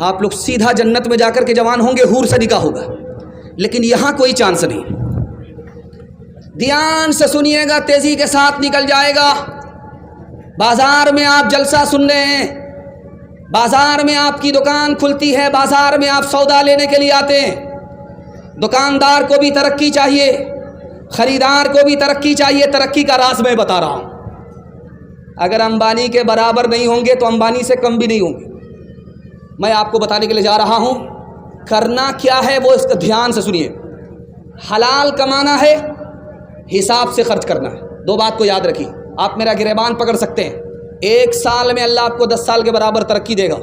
آپ لوگ سیدھا جنت میں جا کر کے جوان ہوں گے, حور سے نکاح ہوگا, لیکن یہاں کوئی چانس نہیں. دھیان سے سنیے گا, تیزی کے ساتھ نکل جائے گا. بازار میں آپ جلسہ سن رہے ہیں, بازار میں آپ کی دکان کھلتی ہے, بازار میں آپ سودا لینے کے لیے آتے ہیں. دکاندار کو بھی ترقی چاہیے, خریدار کو بھی ترقی چاہیے. ترقی کا راز میں بتا رہا ہوں. اگر امبانی کے برابر نہیں ہوں گے تو امبانی سے کم بھی نہیں ہوں گے. میں آپ کو بتانے کے لیے جا رہا ہوں. کرنا کیا ہے وہ اس کا دھیان سے سنیے. حلال کمانا ہے, حساب سے خرچ کرنا ہے. دو بات کو یاد رکھیے. آپ میرا گریبان پکڑ سکتے ہیں. 1 سال میں اللہ آپ کو 10 سال کے برابر ترقی دے گا.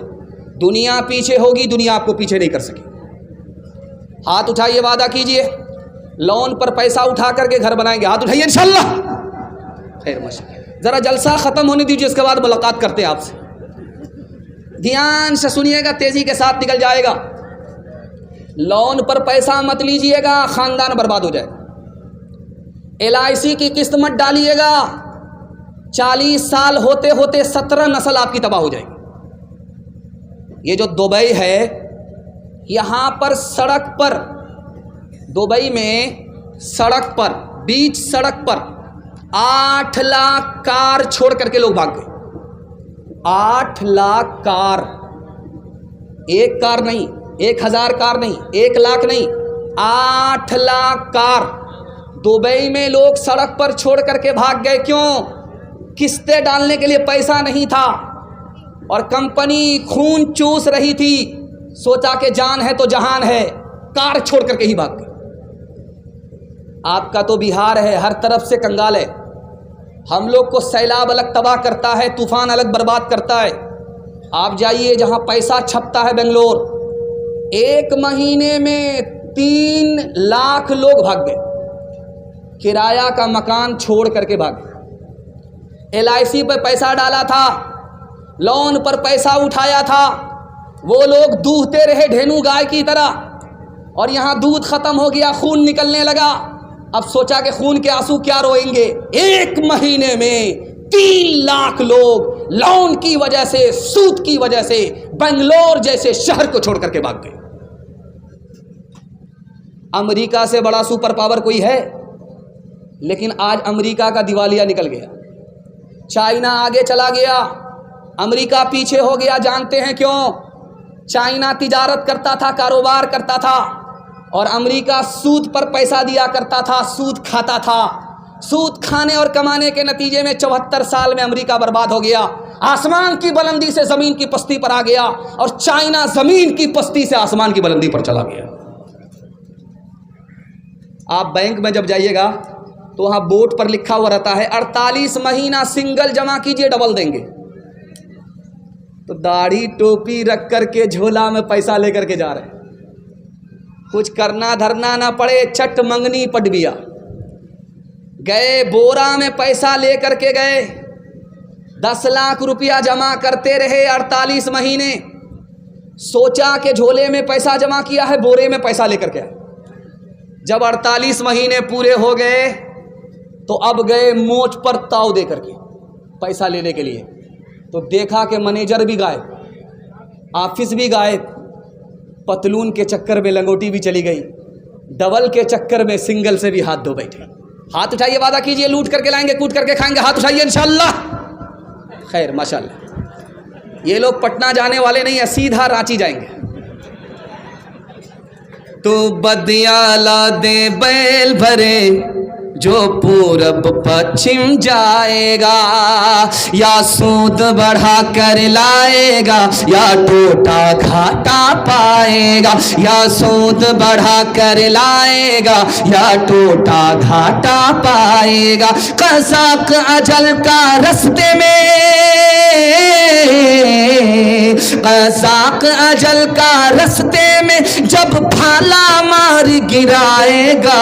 دنیا پیچھے ہوگی, دنیا آپ کو پیچھے نہیں کر سکے. ہاتھ اٹھائیے, وعدہ کیجئے. لون پر پیسہ اٹھا کر کے گھر بنائیں گے. ہاتھ اٹھائیے انشاءاللہ. خیر ماشاءاللہ. ذرا جلسہ ختم ہونے دیجیے, اس کے بعد ملاقات کرتے ہیں آپ سے. دھیان سے سنیے گا, تیزی کے ساتھ نکل جائے گا. لون پر پیسہ مت لیجئے گا, خاندان برباد ہو جائے گا. LIC کی قسط مت ڈالیے گا, 40 سال ہوتے ہوتے 17 نسل آپ کی تباہ ہو جائے گی. یہ جو دبئی ہے, یہاں پر سڑک پر, دبئی میں سڑک پر, بیچ سڑک پر 8 لاکھ کار چھوڑ کر کے لوگ بھاگ گئے. 8 لاکھ کار, ایک کار نہیں, 1000 کار نہیں, 1 لاکھ نہیں, 8 لاکھ کار دبئی میں لوگ سڑک پر چھوڑ کر کے بھاگ گئے. کیوں؟ قسطیں ڈالنے کے لیے پیسہ نہیں تھا, اور کمپنی خون چوس رہی تھی. سوچا کہ جان ہے تو جہان ہے, کار چھوڑ کر کے ہی بھاگ گئے. آپ کا تو بہار ہے, ہر طرف سے کنگال ہے. ہم لوگ کو سیلاب الگ تباہ کرتا ہے, طوفان الگ برباد کرتا ہے. آپ جائیے جہاں پیسہ چھپتا ہے, بنگلور, 1 مہینے میں 3 لاکھ لوگ بھاگ گئے. کرایہ کا مکان چھوڑ کر کے بھاگ گئے. LIC پہ پیسہ ڈالا تھا, لون پر پیسہ اٹھایا تھا, وہ لوگ دوہتے رہے ڈھینو گائے کی طرح, اور یہاں دودھ ختم ہو گیا, خون نکلنے لگا. اب سوچا کہ خون کے آنسو کیا روئیں گے. 1 مہینے میں 3 لاکھ لوگ لون کی وجہ سے, سود کی وجہ سے بنگلور جیسے شہر کو چھوڑ کر کے بھاگ گئے. امریکہ سے بڑا سپر پاور کوئی ہے؟ لیکن آج امریکہ کا دیوالیہ نکل گیا. چائنا آگے چلا گیا, امریکہ پیچھے ہو گیا. جانتے ہیں کیوں؟ چائنا تجارت کرتا تھا, کاروبار کرتا تھا, اور امریکہ سود پر پیسہ دیا کرتا تھا, سود کھاتا تھا. سود کھانے اور کمانے کے نتیجے میں 74 سال میں امریکہ برباد ہو گیا. آسمان کی بلندی سے زمین کی پستی پر آ گیا, اور چائنا زمین کی پستی سے آسمان کی بلندی پر چلا گیا. آپ بینک میں جب جائیے گا تو وہاں بورڈ پر لکھا ہوا رہتا ہے 48 مہینہ سنگل جمع کیجئے ڈبل دیں گے. تو داڑھی ٹوپی رکھ کر کے جھولا میں پیسہ لے کر کے جا رہے ہیں. کچھ کرنا دھرنا نہ پڑے, چٹ منگنی پٹ بیا گئے, بورا میں پیسہ لے کر کے گئے. 10 لاکھ روپیہ جمع کرتے رہے 48 مہینے. سوچا کہ جھولے میں پیسہ جمع کیا ہے, بورے میں پیسہ لے کر کے آئے. جب 48 مہینے پورے ہو گئے تو اب گئے موچ پر تاؤ دے کر کے پیسہ لینے کے لیے. تو دیکھا کہ منیجر بھی غائب, آفس بھی غائب, پتلون کے چکر میں لنگوٹی بھی چلی گئی, ڈبل کے چکر میں سنگل سے بھی ہاتھ دھو بیٹھے. ہاتھ اٹھائیے, وعدہ کیجئے, لوٹ کر کے لائیں گے, کوٹ کر کے کھائیں گے. ہاتھ اٹھائیے انشاءاللہ. خیر ماشاءاللہ. یہ لوگ پٹنہ جانے والے نہیں ہیں, سیدھا رانچی جائیں گے.
تو بدیالا دے بیل بھرے جو پورب پچھم جائے گا, یا سود بڑھا کر لائے گا یا ٹوٹا گھاٹا پائے گا. یا سود بڑھا کر لائے گا یا ٹوٹا گھاٹا پائے گا. قزاق اجل کا رستے میں, قزاق اجل کا رستے میں جب بھالا مار گرائے گا,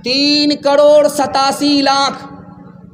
3,87,00,000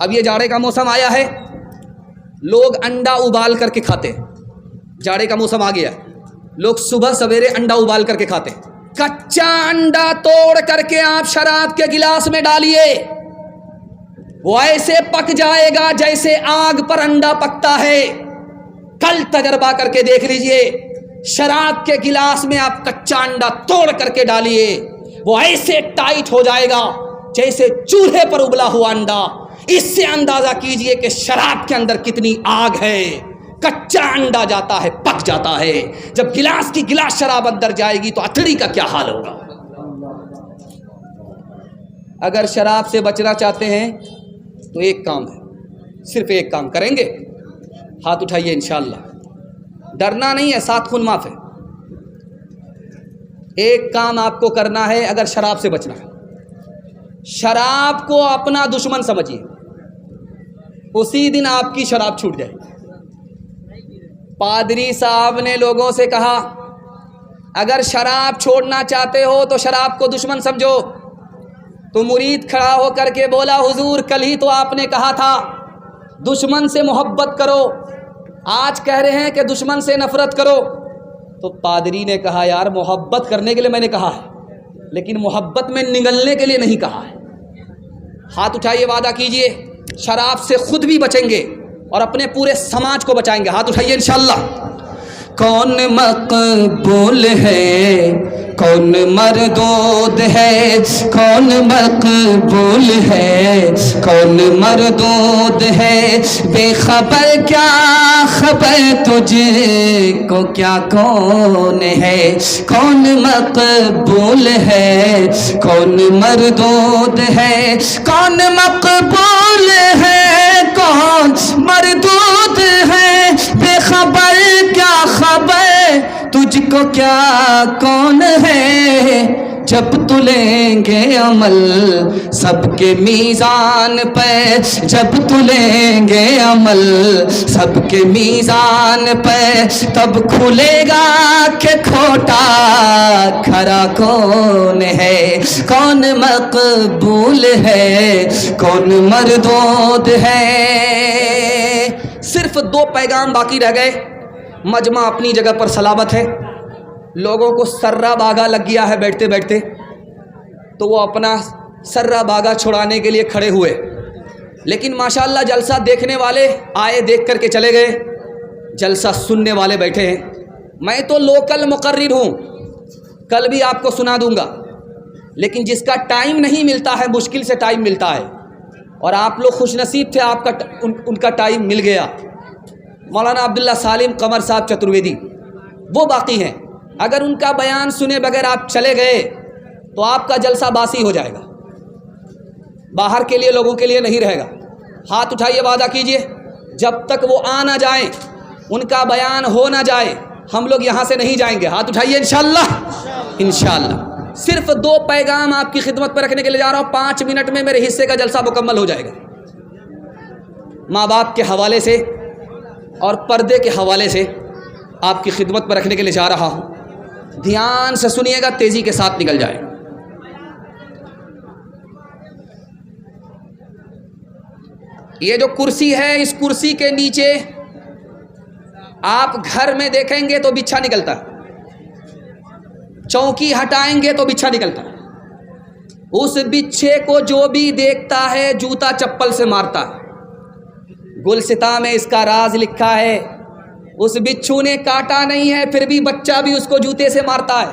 اب یہ جاڑے کا موسم آیا ہے، لوگ انڈا ابال کر کے کھاتے ہیں. جاڑے کا موسم آ گیا ہے، لوگ صبح سویرے انڈا ابال کر کے کھاتے ہیں. کچا انڈا توڑ کر کے آپ شراب کے گلاس میں ڈالیے، وہ ایسے پک جائے گا جیسے آگ پر انڈا پکتا ہے. کل تجربہ کر کے دیکھ لیجئے، شراب کے گلاس میں آپ کچا انڈا توڑ کر کے ڈالیے، وہ ایسے ٹائٹ ہو جائے گا جیسے چولہے پر ابلا ہوا انڈا. اس سے اندازہ کیجئے کہ شراب کے اندر کتنی آگ ہے. کچا انڈا جاتا ہے، پک جاتا ہے، جب گلاس کی گلاس شراب اندر جائے گی تو اتھڑی کا کیا حال ہوگا. اگر شراب سے بچنا چاہتے ہیں تو ایک کام ہے، صرف ایک کام کریں گے، ہاتھ اٹھائیے انشاءاللہ. ڈرنا نہیں ہے، ساتھ خون معاف ہے. ایک کام آپ کو کرنا ہے اگر شراب سے بچنا ہے. شراب کو اپنا دشمن سمجھیے، اسی دن آپ کی شراب چھوٹ جائے. پادری صاحب نے لوگوں سے کہا اگر شراب چھوڑنا چاہتے ہو تو شراب کو دشمن سمجھو. تو مرید کھڑا ہو کر کے بولا حضور کل ہی تو آپ نے کہا تھا دشمن سے محبت کرو، آج کہہ رہے ہیں کہ دشمن سے نفرت کرو. تو پادری نے کہا یار محبت کرنے کے لیے میں نے کہا ہے، لیکن محبت میں نگلنے کے لیے نہیں کہا ہے. ہاتھ اٹھائیے، وعدہ کیجئے شراب سے خود بھی بچیں گے اور اپنے پورے سماج کو بچائیں گے. ہاتھ اٹھائیے انشاءاللہ.
کون مقبول ہے، کون مردود ہے، کون مقبول ہے، کون مردود ہے، بے خبر کیا خبر تجھ کو کیا کون ہے. کون مقبول ہے، کون مردود ہے، کون مقبول ہے، کون مردود ہے، بے خبر کیا خبر تجھ کو کیا کون ہے. جب تلیں گے عمل سب کے میزان پہ، جب تلیں گے عمل سب کے میزان پہ، تب کھلے گا کہ کھوٹا کھرا کون ہے. کون مقبول ہے، کون مردود ہے.
صرف 2 پیغام باقی رہ گئے. مجمع اپنی جگہ پر سلامت ہے، لوگوں کو سرا باغا لگ گیا ہے بیٹھتے بیٹھتے، تو وہ اپنا سرا باغا چھڑانے کے لیے کھڑے ہوئے. لیکن ماشاءاللہ جلسہ دیکھنے والے آئے، دیکھ کر کے چلے گئے، جلسہ سننے والے بیٹھے ہیں. میں تو لوکل مقرر ہوں، کل بھی آپ کو سنا دوں گا، لیکن جس کا ٹائم نہیں ملتا ہے، مشکل سے ٹائم ملتا ہے، اور آپ لوگ خوش نصیب تھے، آپ کا ان کا ٹائم مل گیا. مولانا عبداللہ سالم قمر صاحب چترویدی وہ باقی ہیں. اگر ان کا بیان سنے بغیر آپ چلے گئے تو آپ کا جلسہ باسی ہو جائے گا، باہر کے لیے لوگوں کے لیے نہیں رہے گا. ہاتھ اٹھائیے، وعدہ کیجئے جب تک وہ آ نہ جائیں، ان کا بیان ہو نہ جائے، ہم لوگ یہاں سے نہیں جائیں گے. ہاتھ اٹھائیے انشاءاللہ. انشاءاللہ صرف 2 پیغام آپ کی خدمت پر رکھنے کے لیے جا رہا ہوں. 5 منٹ میں میرے حصے کا جلسہ مکمل ہو جائے گا. ماں باپ کے حوالے سے اور پردے کے حوالے سے آپ کی خدمت پر رکھنے کے لیے جا رہا ہوں. دھیان سے سنیے گا، تیزی کے ساتھ نکل جائے. یہ جو کرسی ہے، اس کرسی کے نیچے آپ گھر میں دیکھیں گے تو بچھا نکلتا ہے، چوکی ہٹائیں گے تو بچھا نکلتا ہے. اس بچھے کو جو بھی دیکھتا ہے جوتا چپل سے مارتا ہے. گلستاں میں اس کا راز لکھا ہے. اس بچھو نے کاٹا نہیں ہے، پھر بھی بچہ بھی اس کو جوتے سے مارتا ہے،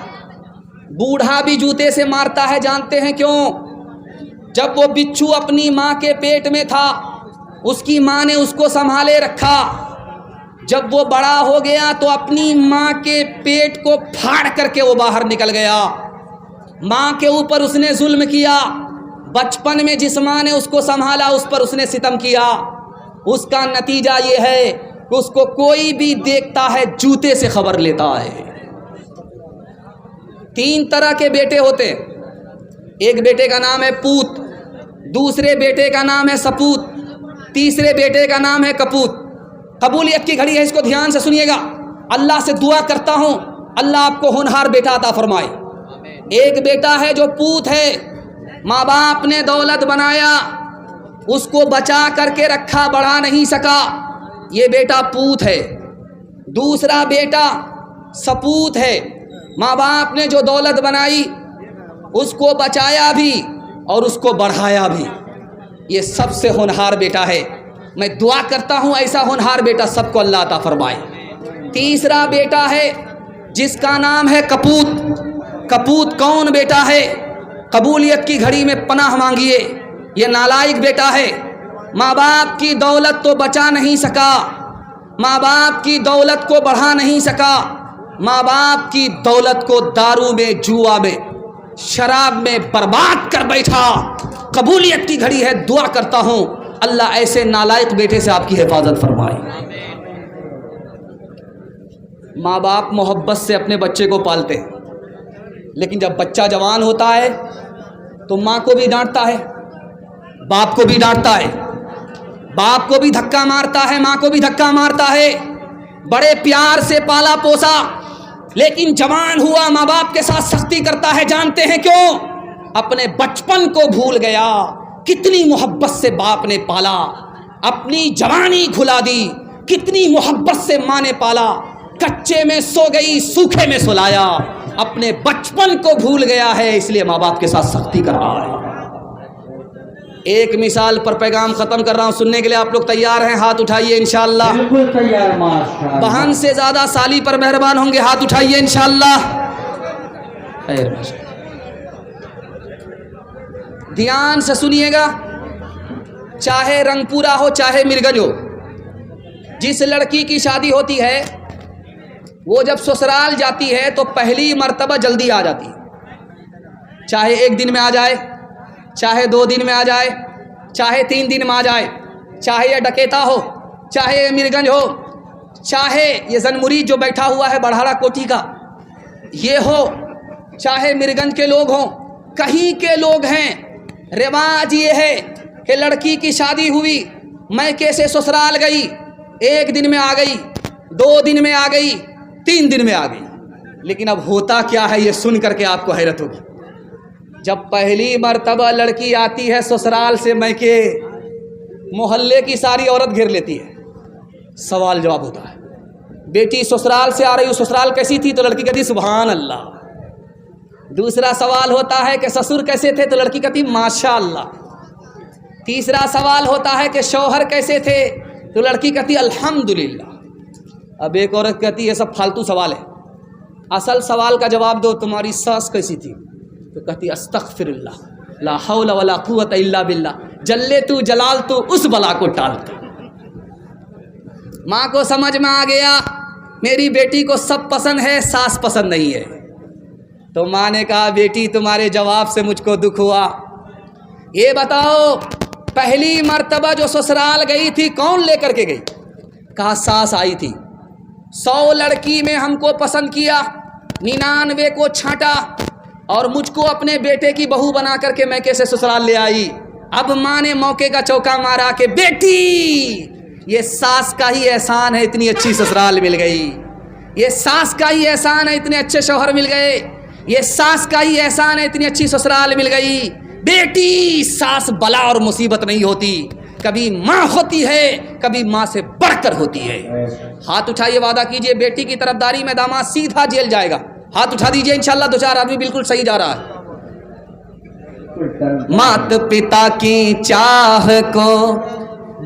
بوڑھا بھی جوتے سے مارتا ہے. جانتے ہیں کیوں؟ جب وہ بچھو اپنی ماں کے پیٹ میں تھا، اس کی ماں نے اس کو سنبھالے رکھا. جب وہ بڑا ہو گیا تو اپنی ماں کے پیٹ کو پھاڑ کر کے وہ باہر نکل گیا. ماں کے اوپر اس نے ظلم کیا. بچپن میں جس ماں نے اس کو سنبھالا اس پر اس نے ستم کیا. اس کا نتیجہ یہ ہے کہ اس کو کوئی بھی دیکھتا ہے جوتے سے خبر لیتا ہے. 3 طرح کے بیٹے ہوتے ہیں. ایک بیٹے کا نام ہے پوت، دوسرے بیٹے کا نام ہے سپوت، تیسرے بیٹے کا نام ہے کپوت. قبولیت کی گھڑی ہے، اس کو دھیان سے سنیے گا. اللہ سے دعا کرتا ہوں اللہ آپ کو ہونہار بیٹا عطا فرمائے. ایک بیٹا ہے جو پوت ہے، ماں باپ نے دولت بنایا، اس کو بچا کر کے رکھا، بڑھا نہیں سکا، یہ بیٹا پوت ہے۔ دوسرا بیٹا سپوت ہے، ماں باپ نے جو دولت بنائی اس کو بچایا بھی اور اس کو بڑھایا بھی، یہ سب سے ہونہار بیٹا ہے۔ میں دعا کرتا ہوں ایسا ہونہار بیٹا سب کو اللہ عطا فرمائے۔ تیسرا بیٹا ہے جس کا نام ہے کپوت۔ کپوت کون بیٹا ہے؟ قبولیت کی گھڑی میں پناہ مانگیے، یہ نالائق بیٹا ہے۔ ماں باپ کی دولت تو بچا نہیں سکا، ماں باپ کی دولت کو بڑھا نہیں سکا، ماں باپ کی دولت کو دارو میں، جوا میں، شراب میں برباد کر بیٹھا۔ قبولیت کی گھڑی ہے، دعا کرتا ہوں اللہ ایسے نالائق بیٹے سے آپ کی حفاظت فرمائے۔ ماں باپ محبت سے اپنے بچے کو پالتے ہیں، لیکن جب بچہ جوان ہوتا ہے تو ماں کو بھی ڈانٹتا ہے، باپ کو بھی ڈانٹتا ہے، باپ کو بھی دھکا مارتا ہے، ماں کو بھی دھکا مارتا ہے۔ بڑے پیار سے پالا پوسا، لیکن جوان ہوا ماں باپ کے ساتھ سختی کرتا ہے۔ جانتے ہیں کیوں؟ اپنے بچپن کو بھول گیا، کتنی محبت سے باپ نے پالا، اپنی جوانی کھلا دی، کتنی محبت سے ماں نے پالا، کچے میں سو گئی، سوکھے میں سلایا، اپنے بچپن کو بھول گیا ہے، اس لیے ماں باپ کے ساتھ سختی کر رہا ہے۔ ایک مثال پر پیغام ختم کر رہا ہوں، سننے کے لیے آپ لوگ تیار ہیں؟ ہاتھ اٹھائیے انشاءاللہ۔
بالکل تیار ماشاءاللہ۔
بہن سے زیادہ سالی پر مہربان ہوں گے، ہاتھ اٹھائیے انشاءاللہ۔ خیر ماشاءاللہ۔ دھیان سے سنیے گا، چاہے رنگ پورا ہو چاہے مرگنج ہو، جس لڑکی کی شادی ہوتی ہے وہ جب سسرال جاتی ہے تو پہلی مرتبہ جلدی آ جاتی ہے، چاہے ایک دن میں آ جائے، چاہے 2 دن میں آ جائے، چاہے 3 دن میں آ جائے، چاہے یہ ڈکیتا ہو، چاہے یہ مرگنج ہو، چاہے یہ زنمرید جو بیٹھا ہوا ہے بڑھاڑا کوٹھی کا یہ ہو، چاہے مرگنج کے لوگ ہوں، کہیں کے لوگ ہیں۔ رواج یہ ہے کہ لڑکی کی شادی ہوئی، میکے سے سسرال گئی، 1 دن میں آ گئی، 2 دن میں آ گئی، 3 دن میں آ گئی۔ لیکن اب ہوتا کیا ہے یہ سن کر کے آپ کو حیرت ہوگی۔ جب پہلی مرتبہ لڑکی آتی ہے سسرال سے میکے، محلے کی ساری عورت گھیر لیتی ہے، سوال جواب ہوتا ہے، بیٹی سسرال سے آ رہی ہو، سسرال کیسی تھی؟ تو لڑکی کہتی سبحان اللہ۔ دوسرا سوال ہوتا ہے کہ سسر کیسے تھے؟ تو لڑکی کہتی ماشاء اللہ۔ تیسرا سوال ہوتا ہے کہ شوہر کیسے تھے؟ تو لڑکی کہتی الحمدللہ۔ اب ایک عورت کہتی یہ سب فالتو سوال ہے، اصل سوال کا جواب دو، تمہاری ساس کیسی تھی؟ تو کہتی استغفر اللہ، لا حول ولا قوت الا باللہ، جلے تو جلال تو اس بلا کو ٹال تو۔ ماں کو سمجھ میں آ گیا میری بیٹی کو سب پسند ہے، ساس پسند نہیں ہے۔ تو ماں نے کہا بیٹی تمہارے جواب سے مجھ کو دکھ ہوا، یہ بتاؤ پہلی مرتبہ جو سسرال گئی تھی کون لے کر کے گئی؟ کہا ساس آئی تھی، 100 لڑکی میں ہم کو پسند کیا، 99 کو چھانٹا اور مجھ کو اپنے بیٹے کی بہو بنا کر کے میکے سے سسرال لے آئی۔ اب ماں نے موقع کا چوکا مارا کہ بیٹی یہ ساس کا ہی احسان ہے، اتنی اچھی سسرال مل گئی، یہ ساس کا ہی احسان ہے، اتنے اچھے شوہر مل گئے، یہ ساس کا ہی احسان ہے، اتنی اچھی سسرال مل گئی۔ بیٹی ساس بلا اور مصیبت نہیں ہوتی، کبھی ماں ہوتی ہے، کبھی ماں سے بڑھ کر ہوتی ہے۔ ہاتھ اٹھائیے، وعدہ کیجئے بیٹی کی طرفداری میں داماد سیدھا جیل جائے گا۔ ہاتھ اٹھا دیجئے، انشاءاللہ 2-4 آدمی بالکل صحیح جا رہا ہے۔ مات پتا کی چاہ کو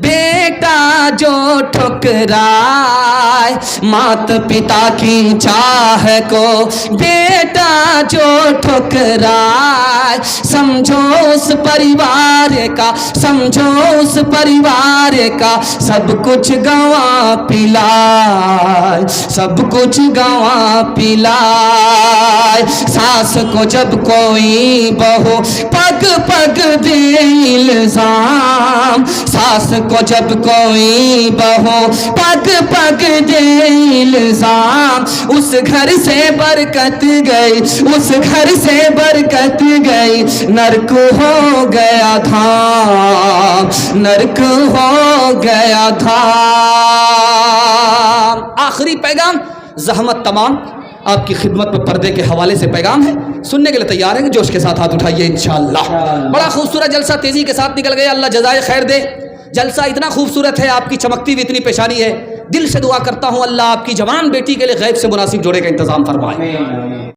بیٹا جو ٹھکرائے، مات پتا کی چاہ کو بیٹا جو ٹھکرائے، سمجھو اس پریوار کا، سمجھو اس پریوار کا سب کچھ گنوا پلائے، سب کچھ گنوا پلائے۔ ساس کو جب کوئی بہو پگ پگ دے الزام، ساس کو جب کوئی بہو پگ پگ دے الزام، اس گھر سے برکت گئی، اس گھر سے برکت گئی، نرک ہو گیا دھام، نرک ہو گیا دھام۔ آخری پیغام، زحمت تمام، آپ کی خدمت میں پردے کے حوالے سے پیغام ہے, سننے کے لیے تیار ہیں کہ جوش کے ساتھ ہاتھ اٹھائیے انشاءاللہ. بڑا خوبصورت جلسہ تیزی کے ساتھ نکل گیا, اللہ جزائے خیر دے. جلسہ اتنا خوبصورت ہے, آپ کی چمکتی ہوئی اتنی پیشانی ہے, دل سے دعا کرتا ہوں اللہ آپ کی جوان بیٹی کے لیے غیب سے مناسب جوڑے کا انتظام فرمائے.